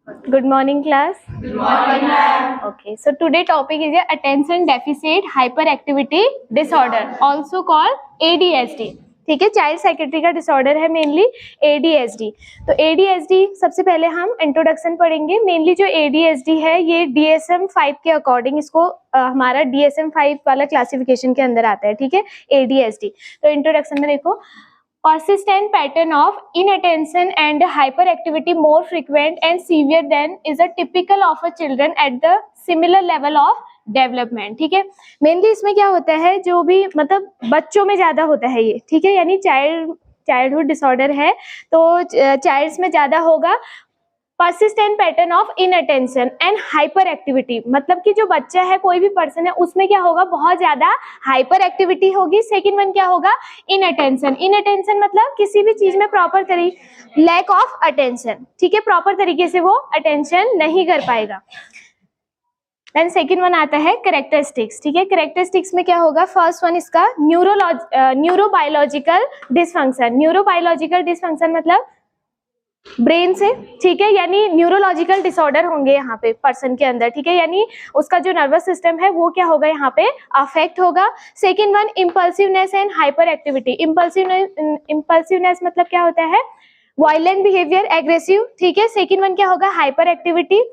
Good morning, class. Good morning, ma'am. Okay, so today topic is attention deficit hyperactivity disorder, also called ADHD. ठीक है, child psychiatry का disorder है mainly ADHD. तो ADHD सबसे पहले हम इंट्रोडक्शन पढ़ेंगे. मेनली जो ADHD है ये DSM-5 के अकॉर्डिंग इसको हमारा DSM-5 वाला क्लासिफिकेशन के अंदर आता है. ठीक है, ADHD. तो इंट्रोडक्शन में देखो, persistent pattern of inattention and hyperactivity more frequent and severe than is a typical of a children at the similar level of development. ठीक है, मेनली इसमें क्या होता है, जो भी मतलब बच्चों में ज्यादा होता है ये. ठीक है, यानी चाइल्डहुड डिसऑर्डर है तो चाइल्ड्स में ज्यादा होगा. persistent pattern of inattention and hyperactivity, मतलब कि जो बच्चा है, कोई भी पर्सन है, उसमें क्या होगा, बहुत ज्यादा हाइपर एक्टिविटी होगी. सेकंड वन क्या होगा, इनअटेंशन. इनअटेंशन मतलब किसी भी चीज में प्रॉपर तरीके, लैक ऑफ अटेंशन. ठीक है, प्रॉपर तरीके से वो अटेंशन नहीं कर पाएगा. देन सेकंड वन आता है कैरेक्टरिस्टिक्स. ठीक है, कैरेक्टरिस्टिक्स में क्या होगा, फर्स्ट वन इसका न्यूरोबायोलॉजिकल डिसफंक्शन. न्यूरोबायोलॉजिकल डिसफंक्शन मतलब ब्रेन से. ठीक है, यानी न्यूरोलॉजिकल डिसऑर्डर होंगे यहाँ पे पर्सन के अंदर. ठीक है, यानी उसका जो नर्वस सिस्टम है वो क्या होगा, यहाँ पे अफेक्ट होगा. Second one impulsiveness and hyper activity. Impulsiveness मतलब क्या होता है, वायलेंट बिहेवियर, एग्रेसिव. ठीक है, सेकंड वन क्या होगा, हाइपर एक्टिविटी.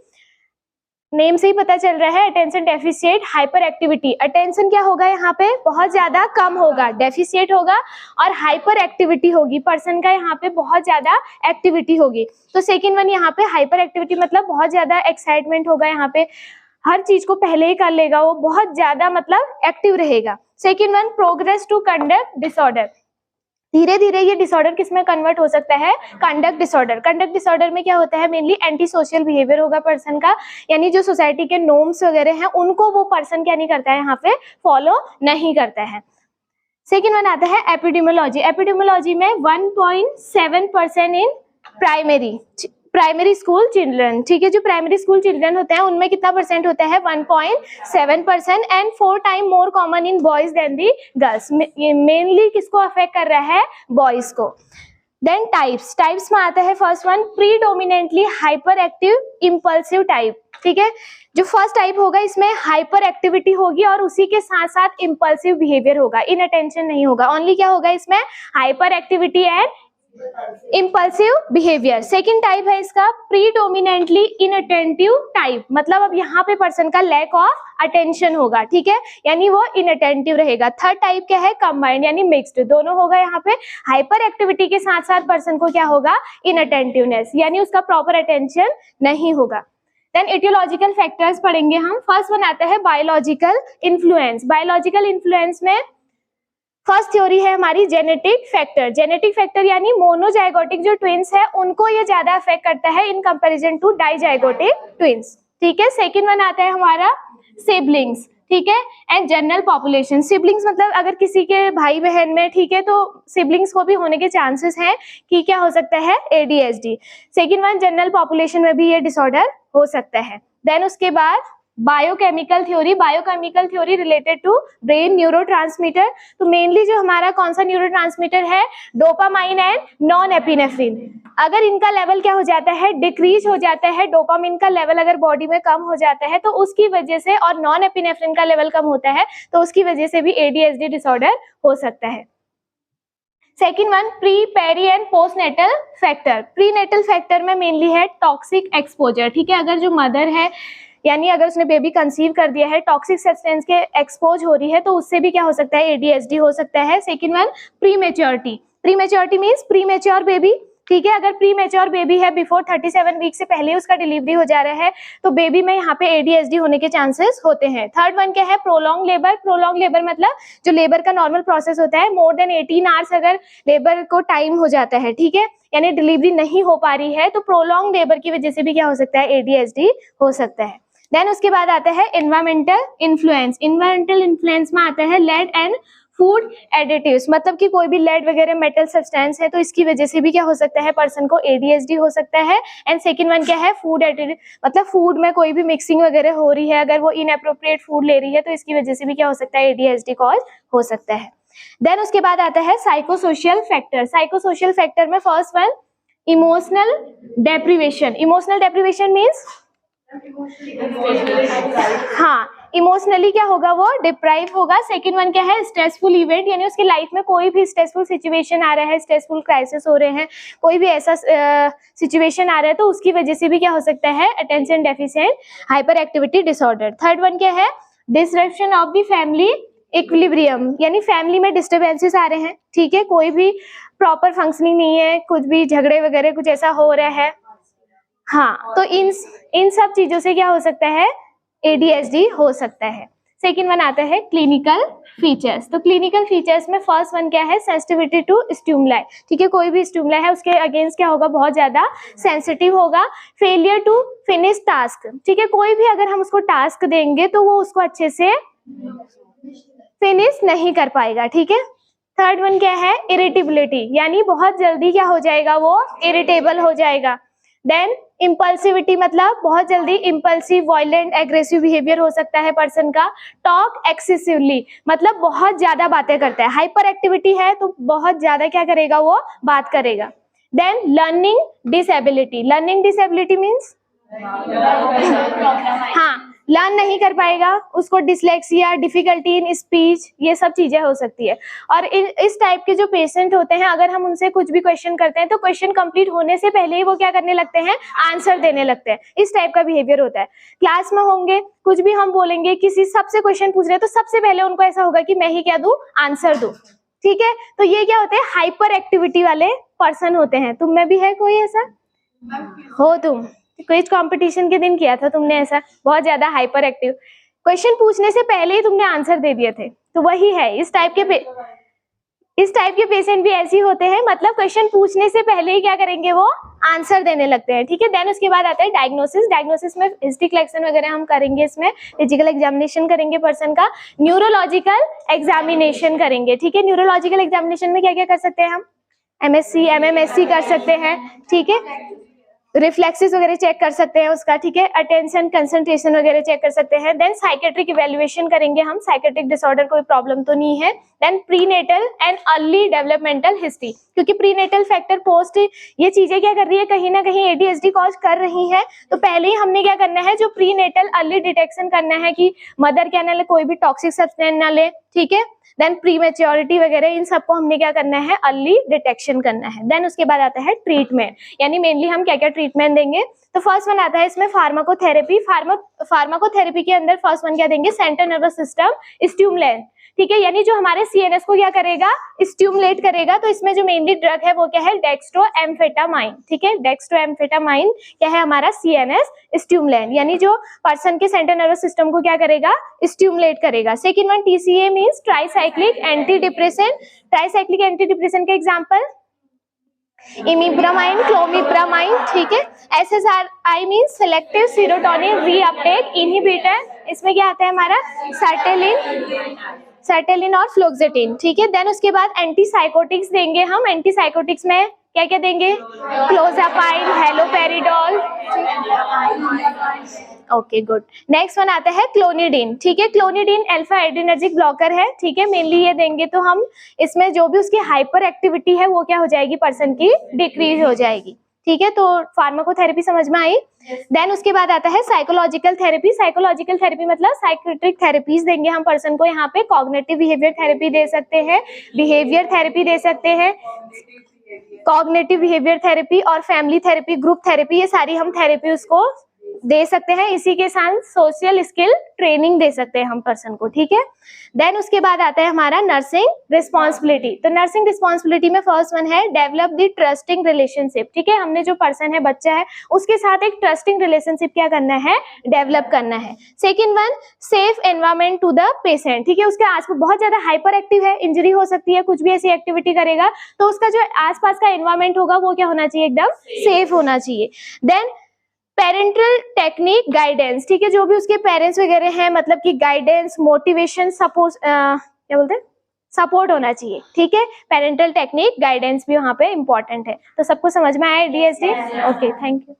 नेम से ही पता चल रहा है, attention deficit hyper activity. Attention क्या होगा, यहाँ पे बहुत ज्यादा कम होगा, डेफिशिएट होगा, और हाइपर एक्टिविटी होगी, पर्सन का यहाँ पे बहुत ज्यादा एक्टिविटी होगी. तो सेकंड वन यहाँ पे हाइपर एक्टिविटी मतलब बहुत ज्यादा एक्साइटमेंट होगा, यहाँ पे हर चीज को पहले ही कर लेगा, वो बहुत ज्यादा मतलब एक्टिव रहेगा. Second one progress to conduct disorder. धीरे धीरे ये डिसऑर्डर किसमें कन्वर्ट हो सकता है, कंडक्ट डिसऑर्डर. कंडक्ट डिसऑर्डर में क्या होता है, मेनली एंटी सोशल बिहेवियर होगा पर्सन का, यानी जो सोसाइटी के नॉर्म्स वगैरह हैं उनको वो पर्सन क्या नहीं करता है, यहाँ पे फॉलो नहीं करता है. सेकेंड वन आता है एपिडेमियोलॉजी. एपिडेमियोलॉजी में 1.7% इन प्राइमरी स्कूल चिल्ड्रन. ठीक है, जो प्राइमरी स्कूल चिल्ड्रन होते हैं उनमें कितना परसेंट होता है, 1.7%, and 4 time more common in boys than the girls. ये मेनली किसको अफेक्ट कर रहा है, बॉयज को. देन टाइप्स में आता है first one predominantly hyper active impulsive type. ठीक है, जो फर्स्ट टाइप होगा इसमें हाइपर एक्टिविटी होगी और उसी के साथ साथ इम्पल्सिव बिहेवियर होगा, इनअटेंशन नहीं होगा. ओनली क्या होगा इसमें, hyper activity and impulsive behaviour. Second type है इसका प्रीडोमिनेंटली इनअटेंटिव टाइप, मतलब अब यहाँ पे पर्सन का लैक ऑफ अटेंशन होगा. ठीक है, यानी वो इनअटेंटिव रहेगा. थर्ड टाइप क्या है, कंबाइंड यानी मिक्स्ड, दोनों होगा. यहाँ पे हाइपर एक्टिविटी के साथ साथ पर्सन को क्या होगा, इनअटेंटिवनेस, यानी उसका प्रॉपर अटेंशन नहीं होगा. देन एटियोलॉजिकल फैक्टर्स पढ़ेंगे हम. फर्स्ट वन आता है बायोलॉजिकल इन्फ्लुएंस. बायोलॉजिकल इन्फ्लुएंस में फर्स्ट थ्योरी है हमारी जेनेटिक फैक्टर. जेनेटिक फैक्टर यानी मोनोजाइगोटिक जो ट्विंस है उनको ये ज्यादा अफेक्ट करता है in comparison to dizygotic twins. ठीक है, सेकंड वन आता है हमारा सिबलिंग्स. ठीक है, एंड जनरल पॉपुलेशन. सिबलिंग्स मतलब अगर किसी के भाई बहन में, ठीक है, तो सिबलिंग्स को भी होने के चांसेस हैं कि क्या हो सकता है, ADHD. Second one general population में भी ये डिसऑर्डर हो सकता है. देन उसके बाद biochemical theory. Biochemical theory related to brain neurotransmitter. तो मेनली जो हमारा कौन सा न्यूरोट्रांसमीटर है, डोपामाइन एंड नॉन एपिनेफ्रिन. अगर इनका लेवल क्या हो जाता है, डिक्रीज हो जाता है, डोपामिन का लेवल अगर बॉडी में कम हो जाता है तो उसकी वजह से, और नॉन एपिनेफ्रिन का लेवल कम होता है तो उसकी वजह से भी ADHD डिसऑर्डर हो सकता है. Second one pre, peri and postnatal factor. Prenatal factor में मेनली है टॉक्सिक एक्सपोजर. ठीक है, अगर जो मदर है यानी अगर उसने बेबी कंसीव कर दिया है, टॉक्सिक सब्सटेंस के एक्सपोज हो रही है तो उससे भी क्या हो सकता है, ADHD हो सकता है. Second one prematurity. Prematurity means premature baby. ठीक है, अगर प्रीमेच्योर बेबी है, बिफोर 37 वीक से पहले उसका डिलीवरी हो जा रहा है तो बेबी में यहाँ पे ADHD होने के चांसेस होते हैं. थर्ड वन क्या है, प्रोलॉन्ग लेबर. प्रोलॉन्ग लेबर मतलब जो लेबर का नॉर्मल प्रोसेस होता है, मोर देन 18 आवर्स अगर लेबर को टाइम हो जाता है, ठीक है, यानी डिलीवरी नहीं हो पा रही है, तो प्रोलॉन्ग लेबर की वजह से भी क्या हो सकता है, ADHD हो सकता है. देन उसके बाद आता है एनवायरमेंटल इन्फ्लुएंस. एनवायरमेंटल इन्फ्लुएंस में आता है लेड एंड फूड एडिटिव्स, मतलब कि कोई भी लेड वगैरह मेटल सब्सटेंस है तो इसकी वजह से भी क्या हो सकता है, पर्सन को ADHD हो सकता है. एंड सेकंड वन क्या है, फूड एडिटिव, मतलब फूड में कोई भी मिक्सिंग वगैरह हो रही है, अगर वो इनएप्रोप्रिएट फूड ले रही है तो इसकी वजह से भी क्या हो सकता है, ADHD कॉज हो सकता है. देन उसके बाद आता है साइकोसोशियल फैक्टर. साइकोसोशियल फैक्टर में first one emotional deprivation, emotional deprivation means हाँ, इमोशनली क्या होगा, वो डिप्राइव होगा। सेकंड वन क्या है, स्ट्रेसफुल इवेंट, यानी उसकी लाइफ में कोई भी स्ट्रेसफुल सिचुएशन आ रहा है, स्ट्रेसफुल क्राइसिस हो रहे हैं, कोई भी ऐसा सिचुएशन आ रहा है तो उसकी वजह से भी क्या हो सकता है, attention deficient hyper activity disorder. Third one क्या है, disruption of the family equilibrium, यानी फैमिली में डिस्टर्बेंसेस आ रहे हैं, ठीक है, कोई भी प्रॉपर फंक्शनिंग नहीं है, कुछ भी झगड़े वगैरह कुछ ऐसा हो रहा है, हाँ, तो इन सब चीजों से क्या हो सकता है, ADHD हो सकता है। सेकेंड वन आता है क्लिनिकल फीचर्स। तो क्लिनिकल फीचर्स में फर्स्ट वन क्या है, सेंसिटिविटी टू स्टिमुलाई, ठीक है, कोई भी स्टिमुलाई है उसके अगेंस्ट क्या होगा, बहुत ज्यादा सेंसिटिव होगा। फेलियर टू फिनिश टास्क, ठीक है, कोई भी अगर हम उसको टास्क देंगे तो वो उसको अच्छे से फिनिश नहीं कर पाएगा, ठीक है। थर्ड वन क्या है, इरिटेबिलिटी, यानी बहुत जल्दी क्या हो जाएगा, वो इरिटेबल हो जाएगा। देन इम्पल्सिविटी, मतलब बहुत जल्दी इम्पल्सिव, वायलेंट, एग्रेसिव बिहेवियर हो सकता है पर्सन का। टॉक एक्सेसिवली, मतलब बहुत ज्यादा बातें करता है। हाइपर एक्टिविटी है तो बहुत ज्यादा क्या करेगा, वो बात करेगा। Then learning disability, learning disability means हाँ, लर्न नहीं कर पाएगा, उसको डिसलेक्सिया, डिफिकल्टी इन स्पीच, ये सब चीजें हो सकती है। और इस टाइप के जो पेशेंट होते हैं, अगर हम उनसे कुछ भी क्वेश्चन करते हैं तो क्वेश्चन कंप्लीट होने से पहले ही वो क्या करने लगते हैं, आंसर देने लगते हैं। इस टाइप का बिहेवियर होता है। क्लास में होंगे, कुछ भी हम बोलेंगे, किसी सबसे क्वेश्चन पूछ रहे हैं तो सबसे पहले उनको ऐसा होगा कि मैं ही क्या दूं, आंसर दूं, ठीक है। तो ये क्या होते हैं, हाइपर एक्टिविटी वाले पर्सन होते हैं। तुम में भी है कोई ऐसा, हो तुम क्विज कंपटीशन के दिन किया था तुमने ऐसा, बहुत ज्यादा हाइपर एक्टिव, क्वेश्चन पूछने से पहले ही तुमने आंसर दे दिए थे, तो वही है। इस टाइप के पेशेंट भी ऐसे होते हैं, मतलब क्वेश्चन पूछने से पहले ही क्या करेंगे, वो आंसर देने लगते हैं, ठीक है। देन उसके बाद आता है डायग्नोसिस। डायग्नोसिस में हिस्ट्री कलेक्शन वगैरह हम करेंगे, इसमें फिजिकल एग्जामिनेशन करेंगे पर्सन का, न्यूरोलॉजिकल एग्जामिनेशन करेंगे, ठीक है। न्यूरोलॉजिकल एग्जामिनेशन में क्या क्या कर सकते हैं हम, MSc MMSc कर सकते हैं, ठीक है। रिफ्लेक्सेस वगैरह चेक कर सकते हैं उसका, ठीक है। अटेंशन कंसंट्रेशन वगैरह चेक कर सकते हैं। देन साइकेट्रिक इवैल्यूएशन करेंगे हम, साइकेट्रिक डिसऑर्डर कोई प्रॉब्लम तो नहीं है। Then prenatal and early developmental history, क्योंकि प्रीनेटल फैक्टर पोस्ट ये चीजें क्या कर रही है, कहीं ना कहीं ADHD कॉज कर रही है, तो पहले ही हमने क्या करना है, जो प्रीनेटल अर्ली डिटेक्शन करना है कि मदर क्या ना ले, कोई भी टॉक्सिक सब्सटेंस ना ले, ठीक है। देन प्री मैच्योरिटी वगैरह, इन सबको हमने क्या करना है, अर्ली डिटेक्शन करना है। देन उसके बाद आता है ट्रीटमेंट, यानी मेनली हम क्या क्या ट्रीटमेंट देंगे। तो फर्स्ट वन आता है इसमें फार्माकोथेरेपी। फार्माकोथेरेपी के अंदर फर्स्ट वन क्या देंगे, सेंट्रल नर्वस सिस्टम स्टिमुलेंट, ठीक है, यानी जो हमारे CNS को क्या करेगा, स्टिमुलेट करेगा। तो इसमें जो मेनली ड्रग है वो क्या है, डेक्स्ट्रोएम्फेटामाइन, ठीक है। डेक्स्ट्रोएम्फेटामाइन क्या है, हमारा CNS स्टिमुलेंट, यानी जो पर्सन के सेंट्रल नर्वस सिस्टम को क्या करेगा, स्टिमुलेट करेगा। Second one TCA means tricyclic anti depressant. Tricyclic anti depressant के एग्जांपल इमिप्रामाइन, क्लोमिप्रामाइन, ठीक है। SSRI means selective serotonin reuptake inhibitor, इसमें क्या आता है हमारा सर्टेलिन और फ्लोक्सेटिन, ठीक है। देन उसके बाद एंटीसाइकोटिक्स देंगे हम। एंटीसाइकोटिक्स में क्या क्या देंगे, clozapine, haloperidol, okay good. Next one आता है क्लोनिडीन, ठीक है। क्लोनिडीन अल्फा एड्रेनर्जिक ब्लॉकर है, ठीक है, मेनली ये देंगे तो हम इसमें जो भी उसकी हाइपर एक्टिविटी है वो क्या हो जाएगी, पर्सन की डिक्रीज हो जाएगी, ठीक है। तो फार्माकोथेरेपी समझ में आई। देन उसके बाद आता है साइकोलॉजिकल थेरेपी। साइकोलॉजिकल थेरेपी मतलब साइकेट्रिक थेरेपीज देंगे हम पर्सन को। यहाँ पे कॉग्निटिव बिहेवियर थेरेपी दे सकते हैं, बिहेवियर थेरेपी दे सकते हैं, कॉग्निटिव बिहेवियर थेरेपी और फैमिली थेरेपी, ग्रुप थेरेपी, ये सारी हम थेरेपी उसको दे सकते हैं। इसी के साथ सोशल स्किल ट्रेनिंग दे सकते हैं हम पर्सन को, ठीक है। देन उसके बाद आता है हमारा नर्सिंग रिस्पॉन्सिबिलिटी। तो नर्सिंग रिस्पॉन्सिबिलिटी में फर्स्ट वन है डेवलप द ट्रस्टिंग रिलेशनशिप, ठीक है। हमने जो पर्सन है, बच्चा है, उसके साथ एक ट्रस्टिंग रिलेशनशिप क्या करना है, डेवलप करना है। Second one safe environment to the patient, ठीक है। उसके आसपास बहुत ज्यादा हाइपर एक्टिव है, इंजरी हो सकती है, कुछ भी ऐसी एक्टिविटी करेगा तो उसका जो आसपास का एनवायरमेंट होगा वो क्या होना चाहिए, एकदम सेफ होना चाहिए। देन पेरेंटल टेक्निक गाइडेंस, ठीक है, जो भी उसके पेरेंट्स वगैरह हैं, मतलब कि गाइडेंस, मोटिवेशन, सपोर्ट, क्या बोलते हैं, सपोर्ट होना चाहिए, ठीक है। पेरेंटल टेक्निक गाइडेंस भी वहाँ पे इंपॉर्टेंट है। तो सबको समझ में आया ADHD? Okay, thank you.